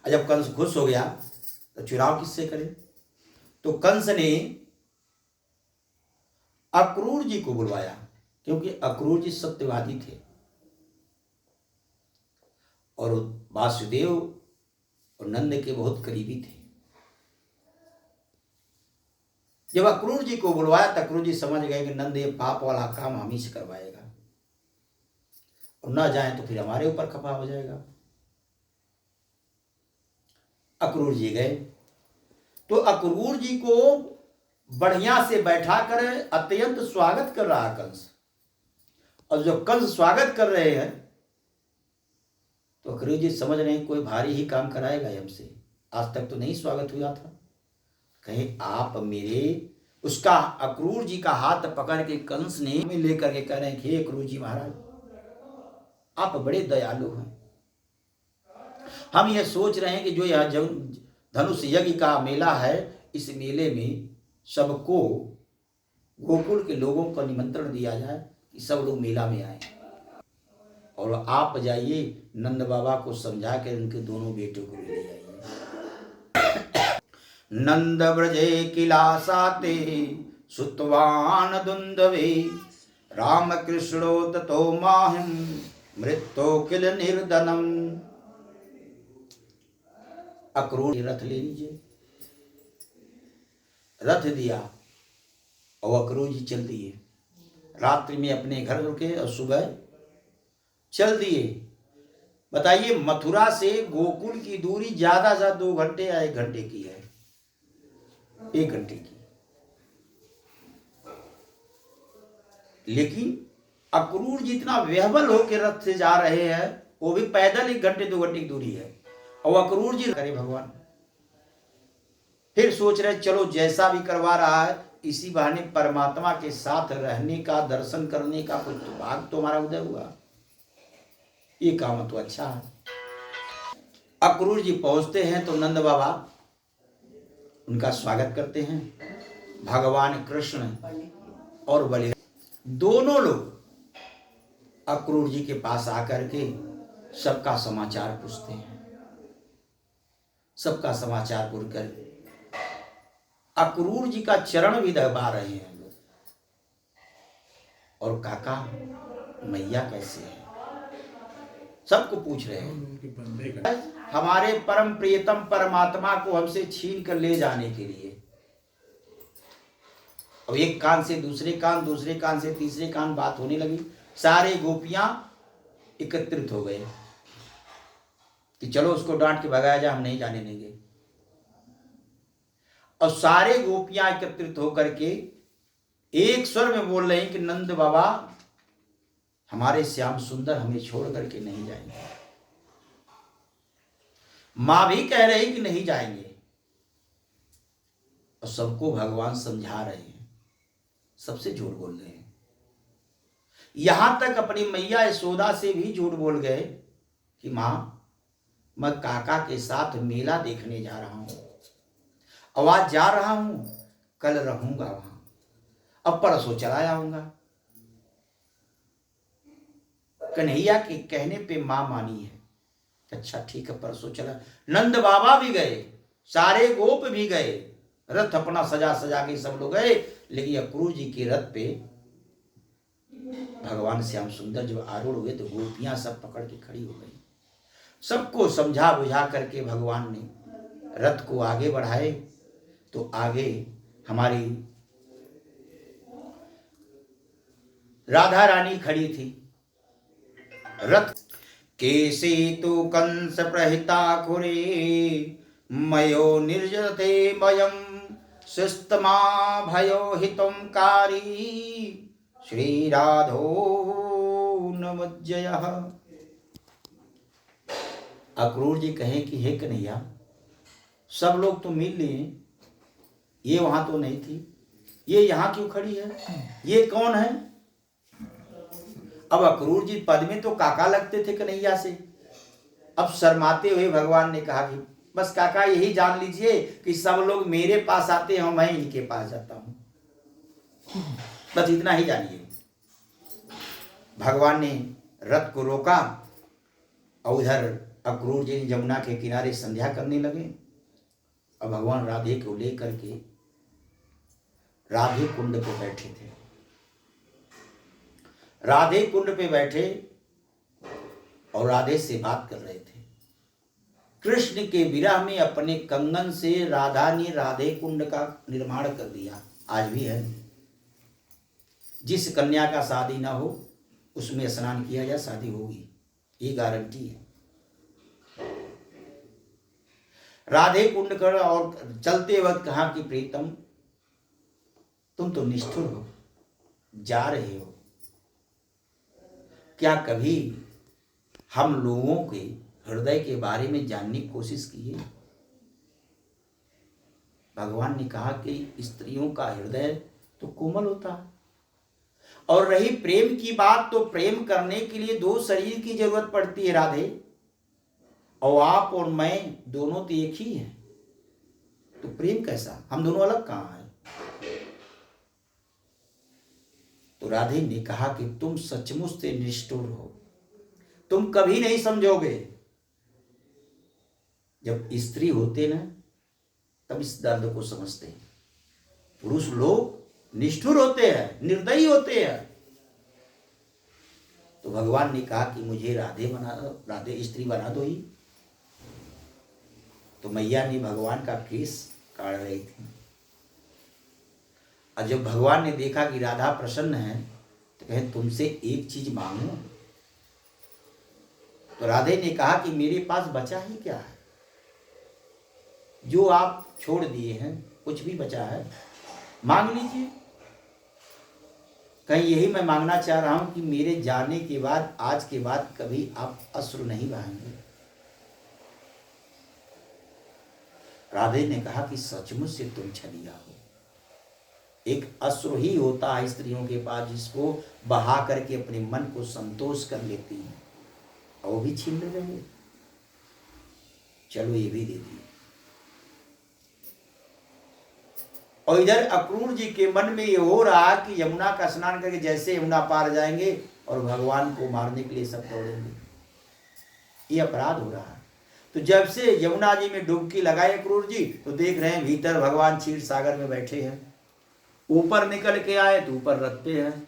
और जब कंस खुश हो गया तो चुनाव किससे करे? तो कंस ने अक्रूर जी को बुलवाया, क्योंकि अक्रूर जी सत्यवादी थे और वासुदेव और नंद के बहुत करीबी थे। जब अक्रूर जी को बुलवाया तो अक्रूर जी समझ गए कि नंद ये पाप वाला काम हम ही से करवाएगा और ना जाए तो फिर हमारे ऊपर खफा हो जाएगा। अक्रूर जी गए तो अक्रूर जी को बढ़िया से बैठा कर अत्यंत स्वागत कर रहा कंस। और जब कंस स्वागत कर रहे हैं तो अक्रूर जी समझ रहे हैं कोई भारी ही काम कराएगा हमसे, आज तक तो नहीं स्वागत हुआ था। कहे आप मेरे उसका अक्रूर जी का हाथ पकड़ के कंस ने लेकर के कह रहे हैं कि हे अक्रूर जी महाराज, आप बड़े दयालु हैं। हम ये सोच रहे हैं कि जो यह धनुष यज्ञ का मेला है, इस मेले में सबको गोकुल के लोगों को निमंत्रण दिया जाए कि सब लोग मेला में आए, और आप जाइए नंद बाबा को समझा कर उनके दोनों बेटों को ले आइए। नंद ब्रजे किलासाते सुतवान दुंदवे राम कृष्णो ततो माहिम मृत्यो किल निर्धनम। अक्रूर रथ ले लीजिए, रथ दिया और अक्रूर जी चल दिए। रात्रि में अपने घर रुके और सुबह चल दिए। बताइए मथुरा से गोकुल की दूरी ज्यादा से 2 घंटे या 1 घंटे की है, 1 घंटे की। लेकिन अक्रूर जितना व्यहबल होकर रथ से जा रहे हैं, वो भी पैदल 1 घंटे 2 घंटे की दूरी है, और अक्रूर जी करे भगवान। फिर सोच रहे चलो जैसा भी करवा रहा है, इसी बहाने परमात्मा के साथ रहने का, दर्शन करने का कुछ तो भाग तो हमारा उदय हुआ, ये काम तो अच्छा है। अक्रूर जी पहुंचते हैं तो नंद बाबा उनका स्वागत करते हैं। भगवान कृष्ण और बलराम दोनों लोग अक्रूर जी के पास आकर के सबका समाचार पूछते हैं। सबका समाचार पूछकर अक्रूर जी का चरण भी दबा रहे हैं लोग, और काका मैया कैसे है, सबको पूछ रहे हैं। हमारे परम प्रियतम परमात्मा को हमसे छीन कर ले जाने के लिए अब एक कान से दूसरे कान, दूसरे कान से तीसरे कान बात होने लगी। सारे गोपियां एकत्रित हो गए कि चलो उसको डांट के भगाया जाए, हम नहीं जाने देंगे। और सारे गोपियां एकत्रित होकर के एक स्वर में बोल रहे हैं कि नंद बाबा हमारे श्याम सुंदर हमें छोड़ करके नहीं जाएंगे। मां भी कह रही कि नहीं जाएंगे, और सबको भगवान समझा रहे हैं, सबसे झूठ बोल रहे हैं। यहां तक अपनी मैया यशोदा से भी झूठ बोल गए कि मां मैं काका के साथ मेला देखने जा रहा हूं, अब आज जा रहा हूं, कल रहूंगा वहां, अब परसों चला आऊंगा। कन्हैया के कहने पे मां मानी है, अच्छा ठीक है परसों चला। नंद बाबा भी गए, सारे गोप भी गए, रथ अपना सजा सजा के सब लोग गए। लेकिन अक्रूर जी के रथ पे भगवान श्याम सुंदर जब आरूढ़ हुए तो गोपियां सब पकड़ के खड़ी हो गई। सबको समझा बुझा करके भगवान ने रथ को आगे बढ़ाए। तो आगे हमारी राधा रानी खड़ी थी। रथ केसे तो कंस प्रहिता खुरे मयो निर्जते मयम शिस्तमा भयो हितम कारी श्री राधो नमज्जयः। अक्रूर जी कहे कि हे कन्हैया, सब लोग तो मिल लिए, ये वहां तो नहीं थी, ये यहां क्यों खड़ी है, ये कौन है? अब अक्रूर जी पद में तो काका लगते थे कन्हैया से। अब शर्माते हुए भगवान ने कहा कि बस काका यही जान लीजिए कि सब लोग मेरे पास आते हैं, मैं इनके पास जाता हूं, बस इतना ही जानिए। भगवान ने रथ को रोका और उधर अक्रूर जी यमुना के किनारे संध्या करने लगे और भगवान राधे को लेकर के राधे कुंड पे बैठे थे। राधे कुंड पे बैठे और राधे से बात कर रहे थे। कृष्ण के विरह में अपने कंगन से राधा ने राधे कुंड का निर्माण कर दिया। आज भी है, जिस कन्या का शादी ना हो उसमें स्नान किया जाए, शादी होगी, ये गारंटी है। राधे कुंड कर और चलते वक्त कहा कि प्रीतम तुम तो निष्ठुर हो, जा रहे हो, क्या कभी हम लोगों के हृदय के बारे में जानने की कोशिश की है? भगवान ने कहा कि स्त्रियों का हृदय तो कोमल होता है, और रही प्रेम की बात तो प्रेम करने के लिए दो शरीर की जरूरत पड़ती है राधे, और आप और मैं दोनों तो एक ही हैं, तो प्रेम कैसा? हम दोनों अलग कहां हैं? तो राधे ने कहा कि तुम सचमुच से निष्ठुर हो, तुम कभी नहीं समझोगे। जब स्त्री होते ना तब इस दर्द को समझते हैं। पुरुष लोग निष्ठुर होते हैं, निर्दयी होते हैं। तो भगवान ने कहा कि मुझे राधे बना दो, राधे स्त्री बना दो ही। तो मैया ने भगवान का केस काट रही थी, और जब भगवान ने देखा कि राधा प्रसन्न है तो कहे तुमसे एक चीज मांगू। तो राधे ने कहा कि मेरे पास बचा ही क्या है, जो आप छोड़ दिए हैं कुछ भी बचा है मांग लीजिए। कहीं यही मैं मांगना चाह रहा हूं कि मेरे जाने के बाद, आज के बाद कभी आप अश्रु नहीं बहाएंगे। राधे ने कहा कि सचमुच से तुम छलिया हो। एक अश्रु ही होता है स्त्रियों के पास जिसको बहा करके अपने मन को संतोष कर लेती हैं, और वो भी छीन ले रहे। चलो ये भी दे दी। और इधर अक्रूर जी के मन में ये हो रहा कि यमुना का स्नान करके जैसे यमुना पार जाएंगे और भगवान को मारने के लिए सब दौड़ेंगे, ये अपराध हो रहा है। तो जब से यमुना जी में डुबकी लगाए अक्रूर जी, तो देख रहे हैं भीतर भगवान क्षीर सागर में बैठे हैं। ऊपर निकल के आए तो ऊपर रथ पे हैं।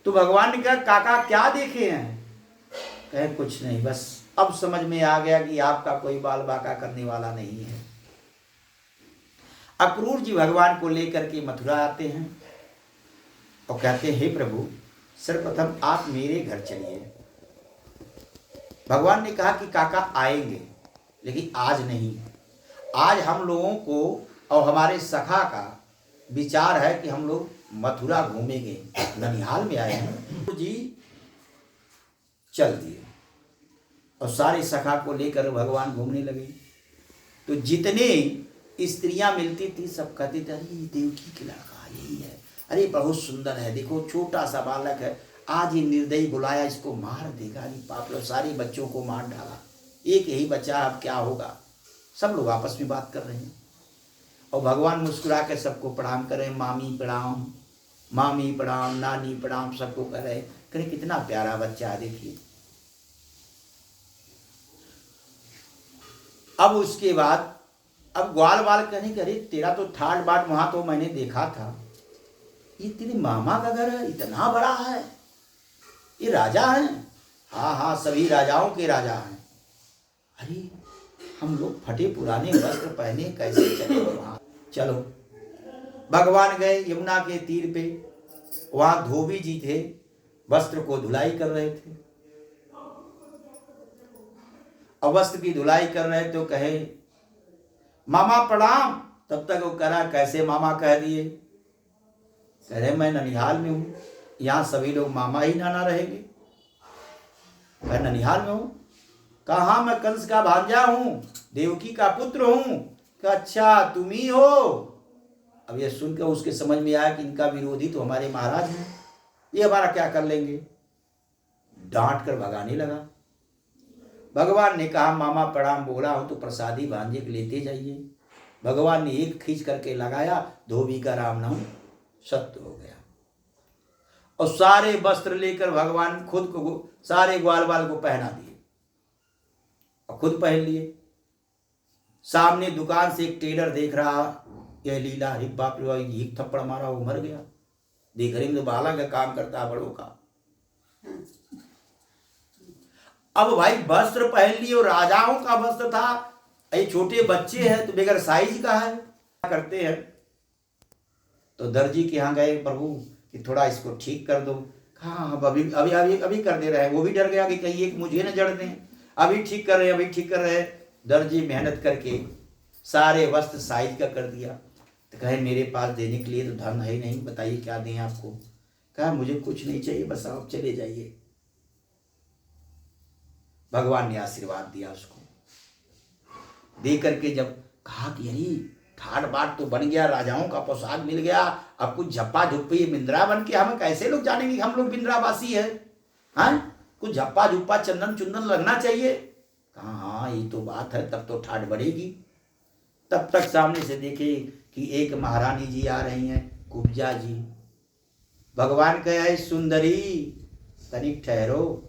तो भगवान ने कहा काका क्या देखे हैं? कहे कुछ नहीं, बस अब समझ में आ गया कि आपका कोई बाल बाका करने वाला नहीं है। अक्रूर जी भगवान को लेकर के मथुरा आते हैं और कहते हैं हे प्रभु, सर्वप्रथम आप मेरे घर चलिए। भगवान ने कहा कि काका आएंगे, लेकिन आज नहीं। आज हम लोगों को और हमारे सखा का विचार है कि हम लोग मथुरा घूमेंगे, ननिहाल में आए हैं। तो जी चल दिए और सारे सखा को लेकर भगवान घूमने लगे। तो जितने स्त्रियां मिलती थी सब कहती थी अरे देवकी के लड़का यही है, अरे बहुत सुंदर है, देखो छोटा सा बालक है, आज ये निर्दयी बुलाया, इसको मार देगा। अरे पाप लो, सारे बच्चों को मार डाला, एक यही बच्चा, अब क्या होगा? सब लोग आपस में बात कर रहे हैं और भगवान मुस्कुरा कर सबको प्रणाम कर रहे हैं। मामी प्रणाम, मामी प्रणाम, नानी प्रणाम, सबको कर रहे। करें कितना प्यारा बच्चा है, देखिए। अब उसके बाद अब ग्वाल बाल कहने कि अरे तेरा तो थाट बाट वहां तो मैंने देखा था, ये तेरे मामा का घर है, इतना बड़ा है, ये राजा है? हाँ हाँ, सभी राजाओं के राजा हैं। अरे हम लोग फटे पुराने वस्त्र पहने कैसे चले वहां? चलो भगवान गए यमुना के तीर पे, वहां धोबी जी थे, वस्त्र को धुलाई कर रहे थे। और वस्त्र की धुलाई कर रहे तो कहे मामा प्रणाम। तब तक वो कह रहा कैसे मामा कह दिए? कह रहे मैं ननिहाल में हूं, यहां सभी लोग मामा ही नाना रहेंगे। मैं ननिहाल में हूं। कहा मैं कंस का भांजा हूं, देवकी का पुत्र हूं। कहा अच्छा तुम ही हो। अब ये सुनकर उसके समझ में आया कि इनका विरोधी तो हमारे महाराज हैं, ये हमारा क्या कर लेंगे। डांट कर भगाने लगा। भगवान ने कहा मामा प्रणाम बोला हूं तो प्रसादी भांजे के लेते जाइए। भगवान ने एक खींच करके लगाया, धोबी का राम नाम सत्य हो गया। और सारे वस्त्र लेकर भगवान खुद को सारे ग्वाल बाल को पहना दिए और खुद पहन लिए। सामने दुकान से एक टेलर देख रहा, यह लीला, अरे बाप रे, एक थप्पड़ मारा वो मर गया। देख रहे तो बाला का काम करता है बड़ों का। अब भाई वस्त्र पहन लिए और राजाओं का वस्त्र था, ये छोटे बच्चे हैं तो बगैर साइज का है। क्या करते हैं तो दर्जी के यहाँ गए, प्रभु कि थोड़ा इसको ठीक कर दो। हाँ अभी अभी अभी अभी कर दे रहे हैं। वो भी डर गया कि कहीं एक मुझे न जड़ दें, अभी ठीक कर रहे हैं, अभी ठीक कर रहे हैं। दर्जी मेहनत करके सारे वस्त्र साइज का कर दिया। तो कहे मेरे पास देने के लिए तो धन है ही नहीं, बताइए क्या दें आपको। कहा मुझे कुछ नहीं चाहिए, बस आप चले जाइए। भगवान ने आशीर्वाद दिया उसको, दे करके जब कहा कि अरे ठाट बाट तो बन गया, राजाओं का पोशाक मिल गया, अब कुछ झप्पा झुप्पी बिंद्रा बन के हम कैसे लोग जानेंगे हम लोग बिंद्रावासी है। हाँ कुछ झप्पा झुप्पा चंदन चुंदन लगना चाहिए। कहा हाँ ये तो बात है, तब तो ठाट बढ़ेगी। तब तक सामने से देखे कि एक महारानी जी आ रही हैं, कुब्जा जी। भगवान कहे सुंदरी तनिक ठहरो।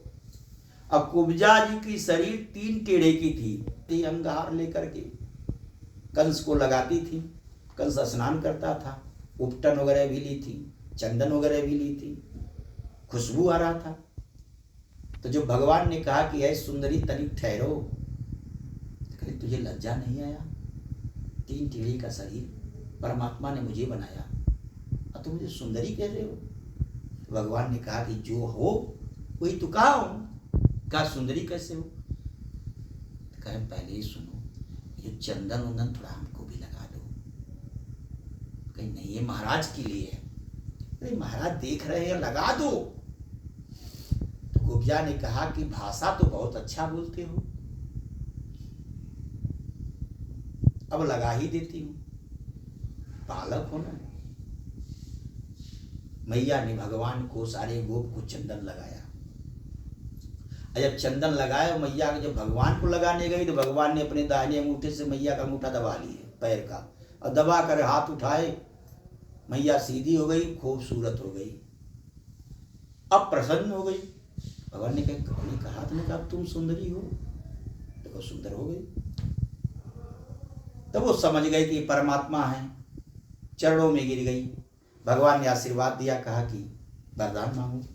अब कुब्जा जी की शरीर 3 टेढ़े की थी, अंगहार लेकर के कंस को लगाती थी। कंस स्नान करता था, उपटन वगैरह भी ली थी, चंदन वगैरह भी ली थी, खुशबू आ रहा था। तो जो भगवान ने कहा कि ऐ सुंदरी तनिक ठहरो, तो तुझे लज्जा नहीं आया? 3 टेढ़े का शरीर परमात्मा ने मुझे बनाया और तुम मुझे सुंदरी कह रहे हो? तो भगवान ने कहा कि जो हो वही तो कहा हूं। कहा सुंदरी कैसे हो? तो कहे पहले ही सुनो, ये चंदन वंदन थोड़ा हमको भी लगा दो। कहीं नहीं ये महाराज के लिए है। अरे महाराज देख रहे हैं, लगा दो। तो कुब्जा ने कहा कि भाषा तो बहुत अच्छा बोलते हो, अब लगा ही देती हूं, बालक हो ना। मैया ने भगवान को सारे गोप को चंदन लगाया। जब चंदन लगाया मैया जब भगवान को लगाने गई तो भगवान ने अपने दाहिने अंगूठे से मैया का अंगूठा दबा लिए पैर का, और दबा कर हाथ उठाए। मैया सीधी हो गई, खूबसूरत हो गई, अब प्रसन्न हो गई। भगवान ने कहा तुमने कहा तुम सुंदरी हो, देखो सुंदर हो गई। तब वो समझ गए कि परमात्मा है, चरणों में गिर गई। भगवान ने आशीर्वाद दिया, कहा कि वरदान मांगो।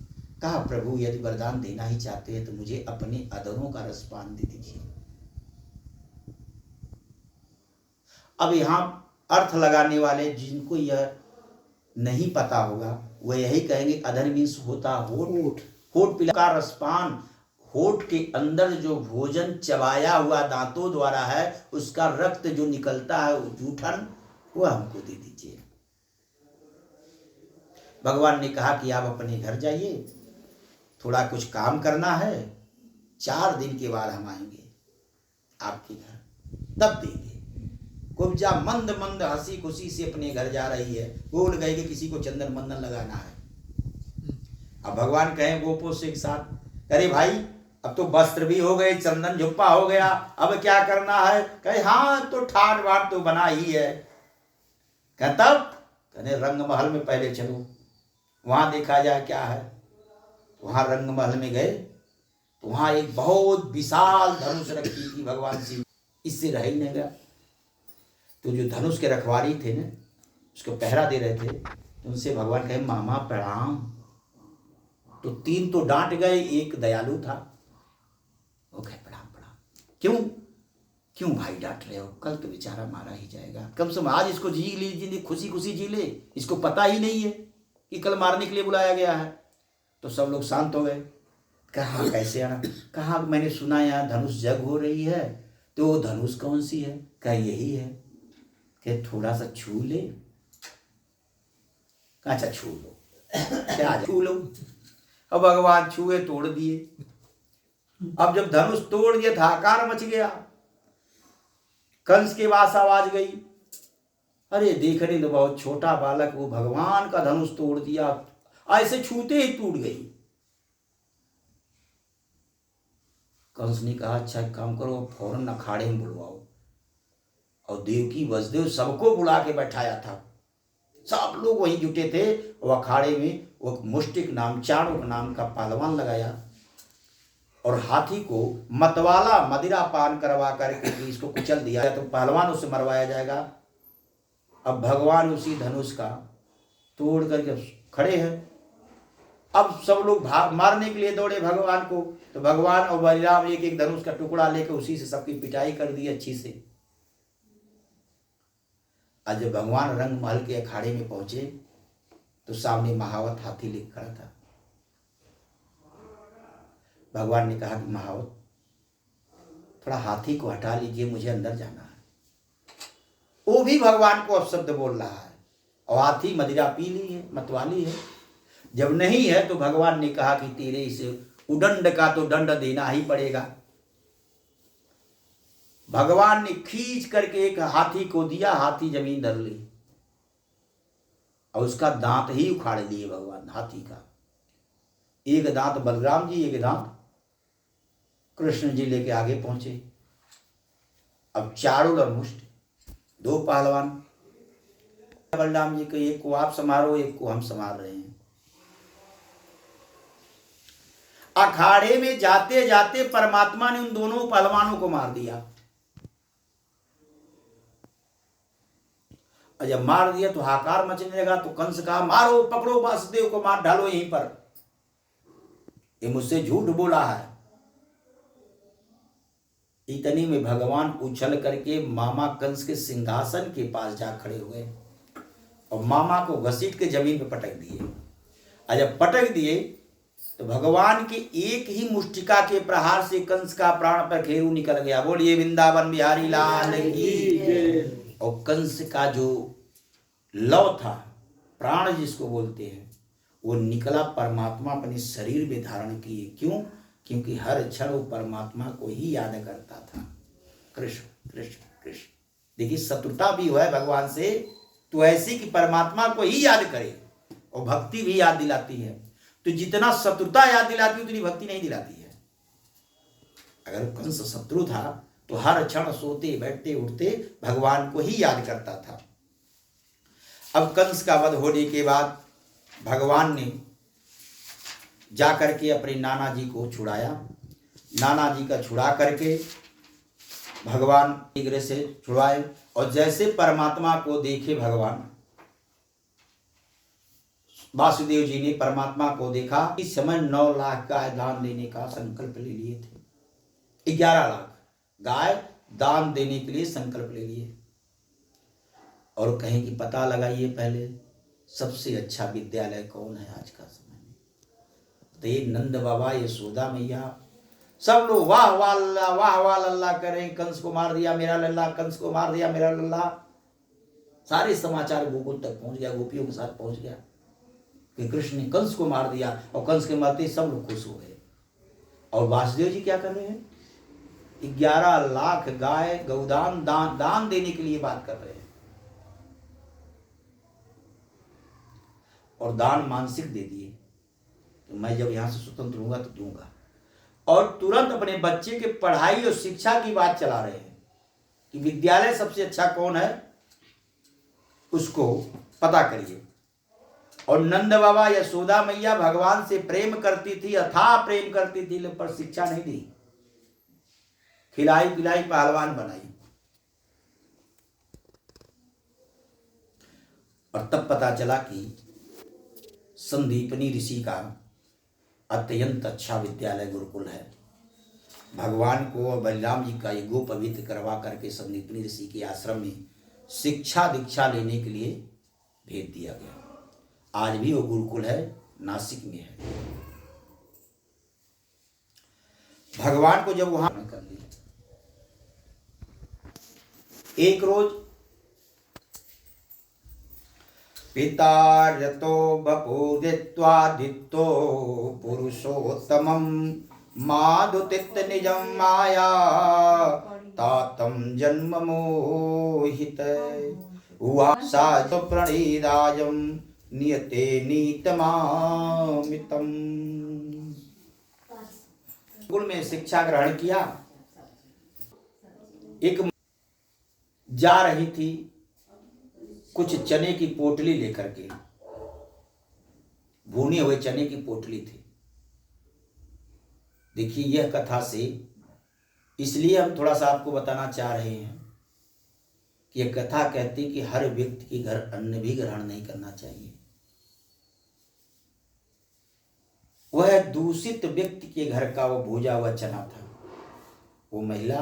कहा प्रभु यदि वरदान देना ही चाहते हैं तो मुझे अपने अधरों का रसपान दे दीजिए। अब यहां अर्थ लगाने वाले जिनको यह नहीं पता होगा वह यही कहेंगे अधर मीन्स होता होठ, होठ पिला का रसपान। होठ के अंदर जो भोजन चबाया हुआ दांतों द्वारा है उसका रक्त जो निकलता है जूठन, वह हमको दे दीजिए। भगवान ने कहा कि आप अपने घर जाइए, थोड़ा कुछ काम करना है, 4 दिन के बाद हम आएंगे आपके घर, तब देंगे। कुब्जा मंद मंद हंसी खुशी से अपने घर जा रही है, भूल गए कि किसी को चंदन मंदन लगाना है। अब भगवान कहें गोपों से एक साथ, अरे भाई अब तो वस्त्र भी हो गए, चंदन झुप्पा हो गया, अब क्या करना है? कहे हाँ तो ठाट बाट तो बना ही है। कहे तब? कहने रंग महल में पहले चलो, वहां देखा जाए क्या है। वहां रंग महल में गए तो वहां एक बहुत विशाल धनुष रखी थी भगवान शिव, इससे रह ही नहीं गया। तो जो धनुष के रखवारी थे ना, उसको पहरा दे रहे थे, तो उनसे भगवान कहे मामा प्रणाम। तो 3 तो डांट गए, एक दयालु था, वो कहे प्रणाम प्रणाम। क्यों भाई डांट रहे हो? कल तो बेचारा मारा ही जाएगा, कम से कम आज इसको जी लीजिए, खुशी खुशी जी ले। इसको पता ही नहीं है कि कल मारने के लिए बुलाया गया है। तो सब लोग शांत हो गए। कहा कैसे आना? कहा मैंने सुना यहाँ धनुष जग हो रही है, तो वो धनुष कौन सी है? कहा यही है। कहे थोड़ा सा छू ले। अच्छा छू लो, क्या छू लो। अब भगवान छुए, तोड़ दिए। अब जब धनुष तोड़ दिया था, हाहाकार मच गया। कंस के पास आवाज गई, अरे देखने तो बहुत छोटा बालक, वो भगवान का धनुष तोड़ दिया, ऐसे छूते ही टूट गई। कंस ने कहा अच्छा एक काम करो, फौरन अखाड़े में बुलवाओ। और देवकी वसुदेव सबको बुला के बैठाया था, सब लोग वहीं जुटे थे। और अखाड़े में वो मुष्टिक नाम, चाणुक नाम का पहलवान लगाया। और हाथी को मतवाला मदिरा पान करवा करके इसको कुचल दिया तो पहलवान उसे मरवाया जाएगा। अब भगवान उसी धनुष का तोड़ करके खड़े हैं। अब सब लोग मारने के लिए दौड़े भगवान को, तो भगवान और बलराम एक एक धनुष का टुकड़ा लेकर उसी से सबकी पिटाई कर दी अच्छी से। आज जब भगवान रंग महल के अखाड़े में पहुंचे तो सामने महावत हाथी लेकर खड़ा था। भगवान ने कहा कि महावत थोड़ा हाथी को हटा लीजिए, मुझे अंदर जाना है। वो भी भगवान को अपशब्द बोल रहा है और हाथी मदिरा पी ली है, मतवाली है। जब नहीं है तो भगवान ने कहा कि तेरे इसे उदंड का तो दंड देना ही पड़ेगा। भगवान ने खींच करके एक हाथी को दिया, हाथी जमीन धर ली और उसका दांत ही उखाड़ लिए भगवान हाथी का। एक दांत बलराम जी, एक दांत कृष्ण जी लेके आगे पहुंचे। अब चारों और मुष्ट दो पहलवान, बलराम जी को एक को आप संभालो, एक को हम संभाल रहे हैं। अखाड़े में जाते जाते परमात्मा ने उन दोनों पहलवानों को मार दिया। और जब मार दिया तो हाकार मचने लगा। तो कंस कहा मारो, पकड़ो वासुदेव को, मार डालो यहीं पर, ये मुझसे झूठ बोला है। इतनी में भगवान उछल करके मामा कंस के सिंहासन के पास जा खड़े हुए और मामा को घसीट के जमीन पे पटक दिए। और जब पटक दिए तो भगवान के एक ही मुष्टिका के प्रहार से कंस का प्राण पर खेरू निकल गया। बोलिए वृंदावन बिहारी लाल की। और कंस का जो लव था, प्राण जिसको बोलते हैं, वो निकला परमात्मा अपने शरीर में धारण किए। क्यों? क्योंकि हर क्षण वो परमात्मा को ही याद करता था। कृष्ण कृष्ण कृष्ण। देखिए शत्रुता भी हुआ है भगवान से तो ऐसी कि परमात्मा को ही याद करे, और भक्ति भी याद दिलाती है। तो जितना शत्रुता याद दिलाती है उतनी भक्ति नहीं दिलाती है। अगर कंस शत्रु था तो हर क्षण सोते बैठते उठते भगवान को ही याद करता था। अब कंस का वध होने के बाद भगवान ने जाकर के अपने नाना जी को छुड़ाया। नाना जी का छुड़ा करके भगवान शीघ्र से छुड़ाए। और जैसे परमात्मा को देखे भगवान वासुदेव जी ने परमात्मा को देखा। इस समय 9 लाख गाय दान देने का संकल्प ले लिए थे। 11 लाख गाय दान देने के लिए संकल्प ले लिए। और कहें कि पता लगाइए पहले सबसे अच्छा विद्यालय कौन है आज का समय में। तो ये नंद बाबा, यशोदा मैया, सब लोग वाह वाह अल्लाह, वाह वाह अल्लाह करें। कंस को मार दिया मेरा लल्ला, कंस को मार दिया मेरा लल्ला। सारे समाचार गोकुल तक पहुंच गया, गोपियों के साथ पहुंच गया कि कृष्ण ने कंस को मार दिया। और कंस के मारते सब लोग खुश हो गए। और वासुदेव जी क्या कर रहे हैं? 11 लाख गाय गौदान दान देने के लिए बात कर रहे हैं। और दान मानसिक दे दिए, तो मैं जब यहां से स्वतंत्र हूंगा तो दूंगा। और तुरंत अपने बच्चे के पढ़ाई और शिक्षा की बात चला रहे हैं कि विद्यालय सबसे अच्छा कौन है उसको पता करिए। और नंद बाबा, यशोदा मैया भगवान से प्रेम करती थी, अथाह प्रेम करती थी, पर शिक्षा नहीं दी। खिलाई पिलाई पहलवान बनाई। और तब पता चला कि संदीपनी ऋषि का अत्यंत अच्छा विद्यालय गुरुकुल है। भगवान को और बलराम जी का ये गो पवित्र करवा करके संदीपनी ऋषि के आश्रम में शिक्षा दीक्षा लेने के लिए भेज दिया गया। आज भी वो गुरुकुल है, नासिक में है। भगवान को जब वहां कर लिया, एक रोज पिता रतो बपुदित्वादित्यो पुरुषोत्तमं माधुतित निजं माया तातम जन्म मोहित उवासा प्रणीदायं नियते नीतमामितम। गुरुकुल में शिक्षा ग्रहण किया। एक जा रही थी कुछ चने की पोटली लेकर के, भुने हुए चने की पोटली थी। देखिए, यह कथा से इसलिए हम थोड़ा सा आपको बताना चाह रहे हैं कि यह कथा कहती कि हर व्यक्ति के घर अन्न भी ग्रहण नहीं करना चाहिए। वह दूषित व्यक्ति के घर का वो भूजा हुआ चना था। वो महिला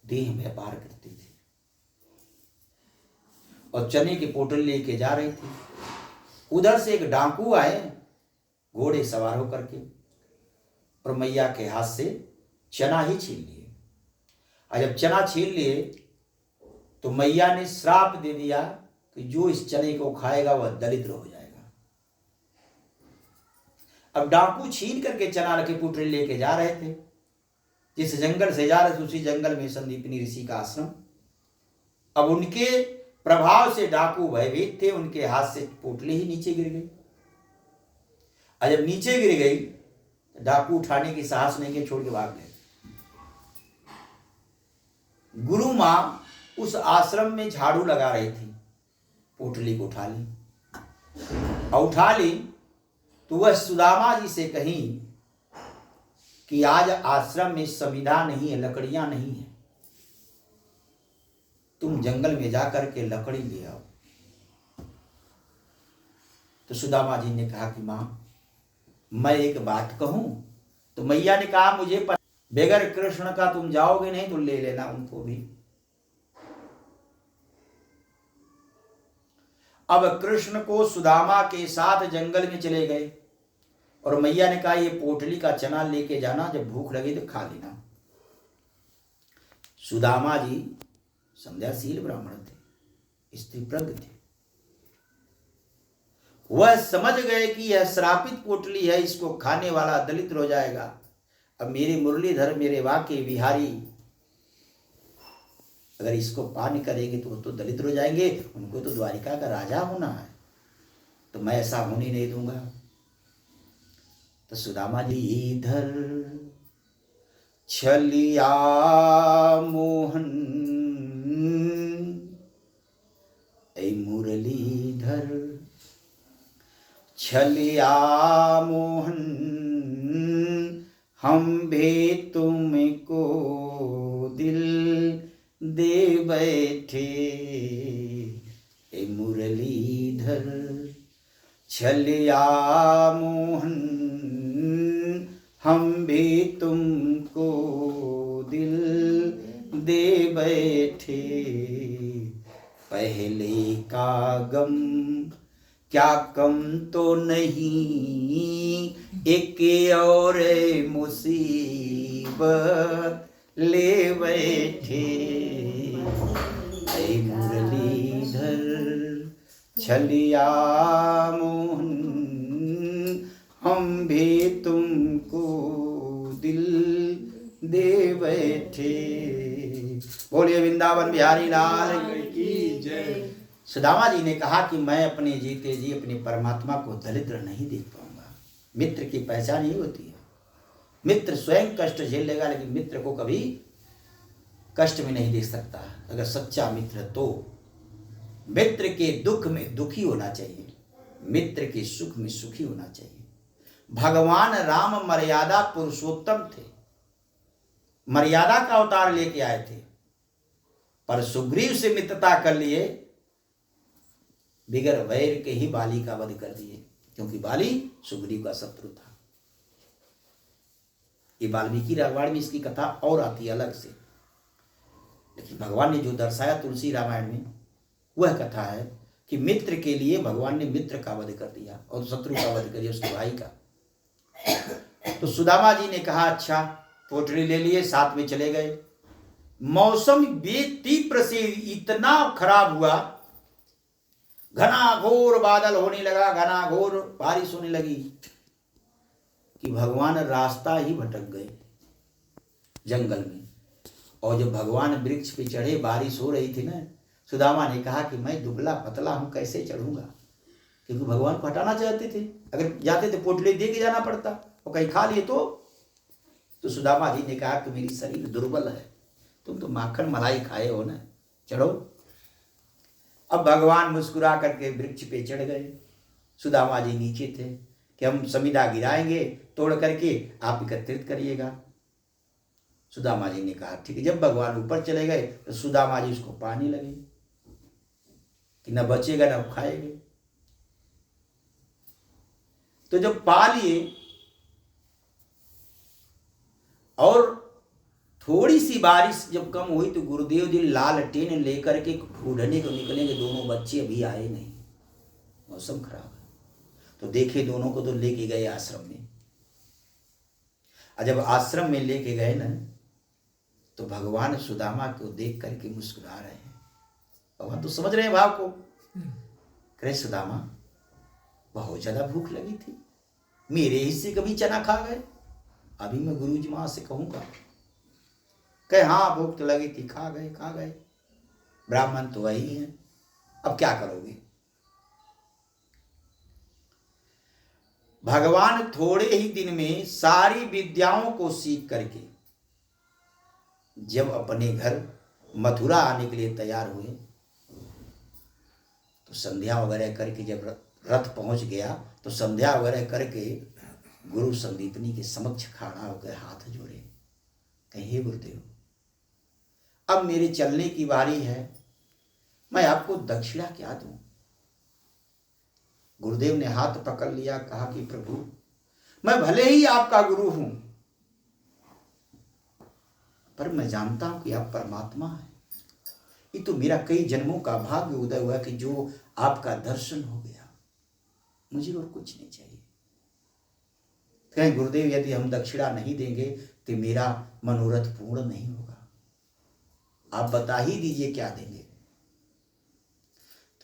देह व्यापार करती थी और चने की पोटली लेके जा रही थी। उधर से एक डाकू आए घोड़े सवार होकर के और मैया के हाथ से चना ही छीन लिए। और जब चना छीन लिए तो मैया ने श्राप दे दिया कि जो इस चने को खाएगा वह दरिद्र हो जाएगा। अब डाकू छीन करके चना की पोटली लेके जा रहे थे। जिस जंगल से जा रहे थे उसी जंगल में संदीपनी ऋषि का आश्रम। अब उनके प्रभाव से डाकू भयभीत थे, उनके हाथ से पोटली ही नीचे गिर गई। और जब नीचे गिर गई तो डाकू उठाने की साहस नहीं किया, छोड़ के भाग गए। गुरु मां उस आश्रम में झाड़ू लगा रही थी, पोटली को उठा ली और उठा ली तो वह सुदामा जी से कही कि आज आश्रम में संविदा नहीं है, लकड़ियां नहीं है, तुम जंगल में जाकर के लकड़ी ले आओ। तो सुदामा जी ने कहा कि मां मैं एक बात कहूं। तो मैया ने कहा मुझे बगैर कृष्ण का तुम जाओगे नहीं तो ले लेना उनको भी। अब कृष्ण को सुदामा के साथ जंगल में चले गए और मैया ने कहा ये पोटली का चना लेके जाना, जब भूख लगे तो खा लेना। सुदामा जी संध्याशील ब्राह्मण थे, स्त्रीप्रज्ञ थे। वह समझ गए कि यह श्रापित पोटली है, इसको खाने वाला दलित हो जाएगा। अब मेरे मुरलीधर, मेरे वाके बिहारी अगर इसको पान करेंगे तो वो तो दलित हो जाएंगे, उनको तो द्वारिका का राजा होना है, तो मैं ऐसा होने नहीं दूंगा। तो सुदामा जी इधर छलिया मोहन ऐ मुरलीधर, छलिया मोहन हम भी तुमको दिल दे बैठे। ए मुरलीधर छलिया मोहन हम भी तुमको दिल दे बैठे। पहले का गम क्या कम तो नहीं, एक और मुसीबत ले बैठे। ऐ मुरलीधर छलिया मोहन हम भी तुमको दिल दे बैठे। बोलिए वृंदावन बिहारी लाल की जय। सुदामा जी ने कहा कि मैं अपने जीते जी अपने परमात्मा को दरिद्र नहीं देख पाऊंगा। मित्र की पहचान ये होती है, मित्र स्वयं कष्ट झेल लेगा लेकिन मित्र को कभी कष्ट में नहीं देख सकता। अगर सच्चा मित्र तो मित्र के दुख में दुखी होना चाहिए, मित्र के सुख में सुखी होना चाहिए। भगवान राम मर्यादा पुरुषोत्तम थे, मर्यादा का अवतार लेके आए थे, पर सुग्रीव से मित्रता कर लिए, बिगर वैर के ही बाली का वध कर दिए, क्योंकि बाली सुग्रीव का शत्रु था। ये वाल्मीकि रामायण में इसकी कथा और आती है अलग से, लेकिन भगवान ने जो दर्शाया तुलसी रामायण में वह कथा है कि मित्र के लिए भगवान ने मित्र का वध कर दिया और शत्रु का वध कर दिया, उसके भाई का। तो सुदामा जी ने कहा अच्छा, पोटली ले लिए, साथ में चले गए। मौसम तीव्र से इतना खराब हुआ, घना घोर बादल होने लगा, घना घोर बारिश होने लगी कि भगवान रास्ता ही भटक गए जंगल में। और जब भगवान वृक्ष पे चढ़े, बारिश हो रही थी ना, सुदामा ने कहा कि मैं दुबला पतला हूं, कैसे चढ़ूंगा, क्योंकि भगवान को हटाना चाहते थे। अगर जाते थे पोटली दे के जाना पड़ता और कहीं खा लिए तो सुदामा जी ने कहा कि मेरी शरीर दुर्बल है, तुम तो माखन मलाई खाए हो ना, चढ़ो। अब भगवान मुस्कुरा करके वृक्ष पे चढ़ गए, सुदामा जी नीचे थे। कि हम समिधा गिराएंगे, तोड़ करके आप एकत्रित करिएगा। सुदामा जी ने कहा ठीक है। जब भगवान ऊपर चले गए तो सुदामा जी उसको पाने लगे कि न बचेगा न खाएंगे। तो जब पा लिए और थोड़ी सी बारिश जब कम हुई तो गुरुदेव जी लालटेन लेकर के ढूंढने को निकलेंगे, दोनों बच्चे अभी आए नहीं, मौसम खराब है। तो देखे दोनों को तो लेके गए आश्रम में। और जब आश्रम में लेके गए ना तो भगवान सुदामा को देख करके मुस्कुरा रहे हैं। भगवान तो समझ रहे हैं भाव को। कहे सुदामा बहुत ज्यादा भूख लगी थी, मेरे हिस्से कभी चना खा गए, अभी मैं गुरु जी मां से कहूंगा। कहे हाँ भूख तो लगी थी, खा गए, ब्राह्मण तो वही है, अब क्या करोगे। भगवान थोड़े ही दिन में सारी विद्याओं को सीख करके जब अपने घर मथुरा आने के लिए तैयार हुए तो संध्या वगैरह करके जब रथ पहुंच गया तो संध्या वगैरह करके गुरु संदीपनी के समक्ष खड़ा होकर हाथ जोड़े। कहे गुरुदेव अब मेरे चलने की बारी है, मैं आपको दक्षिणा क्या दूं। गुरुदेव ने हाथ पकड़ लिया, कहा कि प्रभु मैं भले ही आपका गुरु हूं पर मैं जानता हूं कि आप परमात्मा हैं। ये तो मेरा कई जन्मों का भाग्य उदय हुआ कि जो आपका दर्शन हो गया, मुझे और कुछ नहीं चाहिए। कहें गुरुदेव यदि हम दक्षिणा नहीं देंगे तो मेरा मनोरथ पूर्ण नहीं होगा, आप बता ही दीजिए क्या देंगे।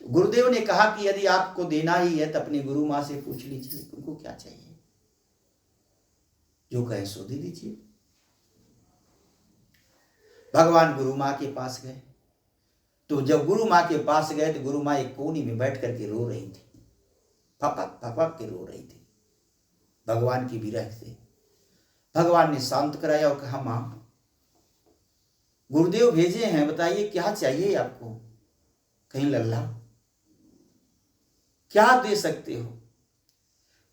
तो गुरुदेव ने कहा कि यदि आपको देना ही है तो अपनी गुरु मां से पूछ लीजिए उनको क्या चाहिए, जो कहें सो दे दीजिए। भगवान गुरु मां के पास गए। तो जब गुरु मां के पास गए तो गुरु मां एक कोनी में बैठ करके रो रही थी, फपक फपक के रो रही थी भगवान की विरह से। भगवान ने शांत कराया और कहा मां गुरुदेव भेजे हैं, बताइए क्या चाहिए आपको। कहीं लल्ला क्या दे सकते हो।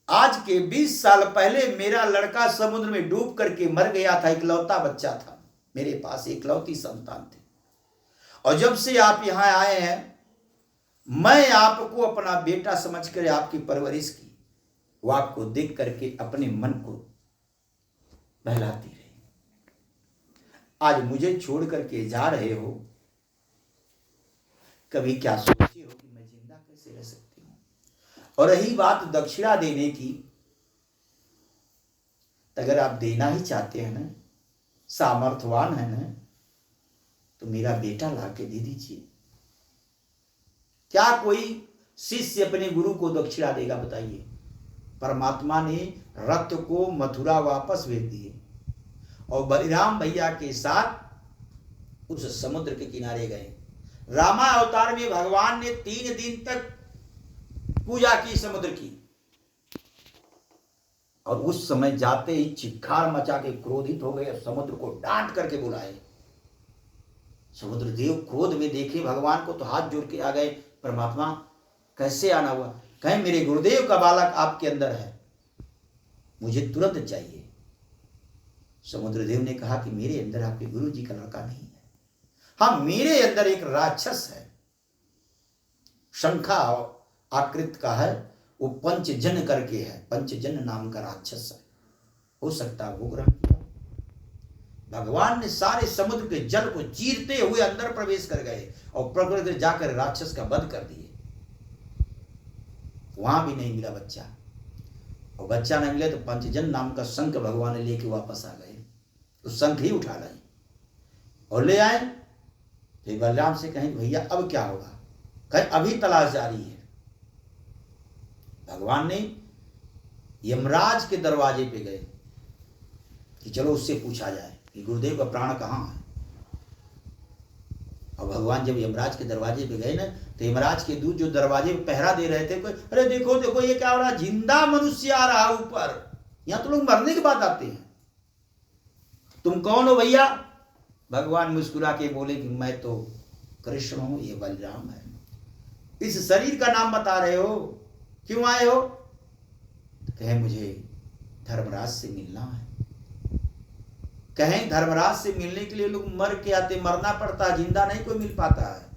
आज के 20 साल पहले मेरा लड़का समुद्र में डूब करके मर गया था, इकलौता बच्चा था, मेरे पास इकलौती संतान थी। और जब से आप यहां आए हैं मैं आपको अपना बेटा समझकर आपकी परवरिश की, वो आपको देख करके अपने मन को बहलाती रही। आज मुझे छोड़ करके जा रहे हो, कभी क्या सोचे हो कि मैं जिंदा कैसे रह सकती हूं। और रही बात दक्षिणा देने की, अगर आप देना ही चाहते हैं ना, सामर्थ्यवान है ना, तो मेरा बेटा ला के दे दीजिए। क्या कोई शिष्य अपने गुरु को दक्षिणा देगा बताइए। परमात्मा ने रथ को मथुरा वापस भेज दिए और बलिराम भैया के साथ उस समुद्र के किनारे गए। रामा अवतार में भगवान ने 3 दिन तक पूजा की समुद्र की, और उस समय जाते ही चित्कार मचा के क्रोधित हो गए, समुद्र को डांट करके बुलाए। समुद्र देव क्रोध में देखे भगवान को तो हाथ जोड़ के आ गए, परमात्मा कैसे आना हुआ। कहें मेरे गुरुदेव का बालक आपके अंदर है, मुझे तुरंत चाहिए। समुद्र देव ने कहा कि मेरे अंदर आपके गुरु जी का लड़का नहीं है, हाँ मेरे अंदर एक राक्षस है, शंखा आकृत का है, वो पंचजन करके है, पंचजन नाम का राक्षस है, हो सकता है वो ग्रहण किया। भगवान ने सारे समुद्र के जल को चीरते हुए अंदर प्रवेश कर गए और प्रकृति जाकर राक्षस का वध कर दिए। वहां भी नहीं मिला बच्चा, और बच्चा नहीं मिले तो पंचजन नाम का शंख भगवान ने लेके वापस आ गए, तो शंख ही उठा लाए और ले आए। फिर बलराम से कहें भैया अब क्या होगा। कहें अभी तलाश जारी है। भगवान ने यमराज के दरवाजे पे गए कि चलो उससे पूछा जाए कि गुरुदेव का प्राण कहाँ है। और भगवान जब यमराज के दरवाजे पे गए ना, तो यमराज के दूत जो दरवाजे पे पहरा दे रहे थे, अरे देखो देखो ये क्या हो रहा, जिंदा मनुष्य आ रहा ऊपर, यहां तो लोग मरने के बाद आते हैं, तुम कौन हो भैया। भगवान मुस्कुरा के बोले कि मैं तो कृष्ण हूं, ये बलराम है। इस शरीर का नाम बता रहे हो, क्यों आए हो। कहे मुझे धर्मराज से मिलना है। कहें धर्मराज से मिलने के लिए लोग मर के आते, मरना पड़ता है, जिंदा नहीं कोई मिल पाता है।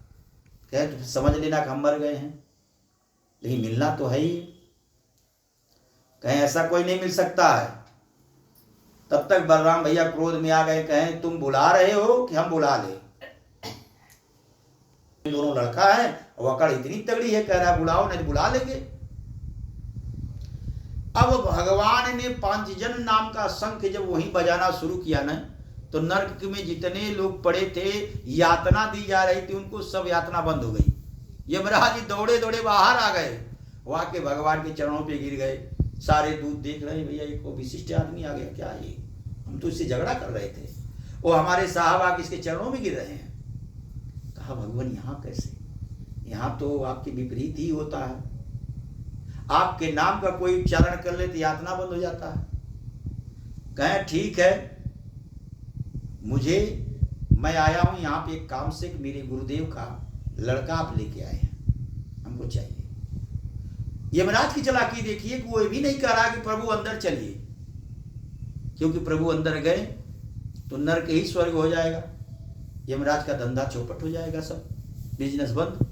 कहे तो समझ लेना कि हम मर गए हैं, लेकिन मिलना तो है ही। कहें ऐसा कोई नहीं मिल सकता है। तब तक बलराम भैया क्रोध में आ गए। कहें तुम बुला रहे हो कि हम बुला ले? दोनों लड़का है और अकड़ इतनी तगड़ी है, कह रहा बुलाओ नहीं बुला लेंगे। अब भगवान ने पांचजन नाम का शंख जब वहीं बजाना शुरू किया ना, तो नरक में जितने लोग पड़े थे, यातना दी जा रही थी उनको, सब यातना बंद हो गई। यमराज जी दौड़े दौड़े बाहर आ गए, वहां के भगवान के चरणों पे गिर गए। सारे दूत देख रहे भैया एक विशिष्ट आदमी आ गया, क्या ये, हम तो इससे झगड़ा कर रहे थे, वो हमारे साहब आके इसके चरणों में गिर रहे हैं। कहा भगवान यहाँ कैसे, यहाँ तो आपके विपरीत ही होता है। आपके नाम का कोई उच्चारण कर ले तो यातना बंद हो जाता है। कहें ठीक है, मैं आया हूं यहाँ पे एक काम से, मेरे गुरुदेव का लड़का आप लेके आए हैं, हमको चाहिए। यमराज की चालाकी देखिए कि वो भी नहीं कह रहा कि प्रभु अंदर चलिए, क्योंकि प्रभु अंदर गए तो नरक ही स्वर्ग हो जाएगा, यमराज का धंधा चौपट हो जाएगा, सब बिजनेस बंद।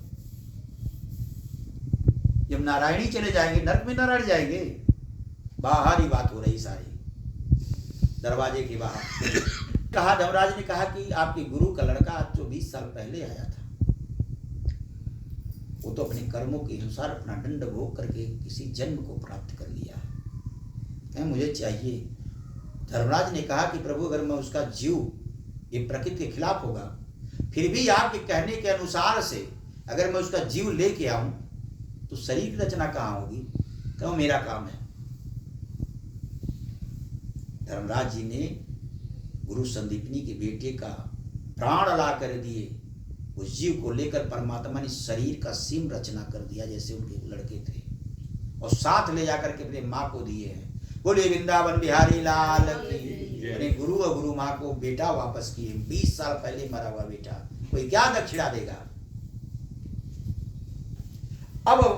जब नारायणी चले जाएंगे नरक में नारायण जाएंगे। बाहर ही बात हो रही सारी, दरवाजे के बाहर। कहा धर्मराज ने कहा कि आपके गुरु का लड़का आज 20 साल पहले आया था, वो तो अपने कर्मों के अनुसार अपना दंड भोग करके किसी जन्म को प्राप्त कर लिया है, मुझे चाहिए। धर्मराज ने कहा कि प्रभु अगर मैं उसका जीव, ये प्रकृति के खिलाफ होगा, फिर भी आपके कहने के अनुसार से अगर मैं उसका जीव लेके आऊं तो शरीर की रचना कहाँ होगी? कहो मेरा काम है। धर्मराज जी ने गुरु संदीपनी के बेटे का प्राण ला कर दिए, उस जीव को लेकर परमात्मा ने शरीर का सीम रचना कर दिया जैसे उनके लड़के थे, और साथ ले जाकर के अपने माँ को दिए हैं। बोले वृंदावन बिहारी लाल की। अपने गुरु और गुरु माँ को बेटा वापस किए, 20 साल पहले मरा हुआ बेटा, कोई क्या दक्षिणा देगा। अब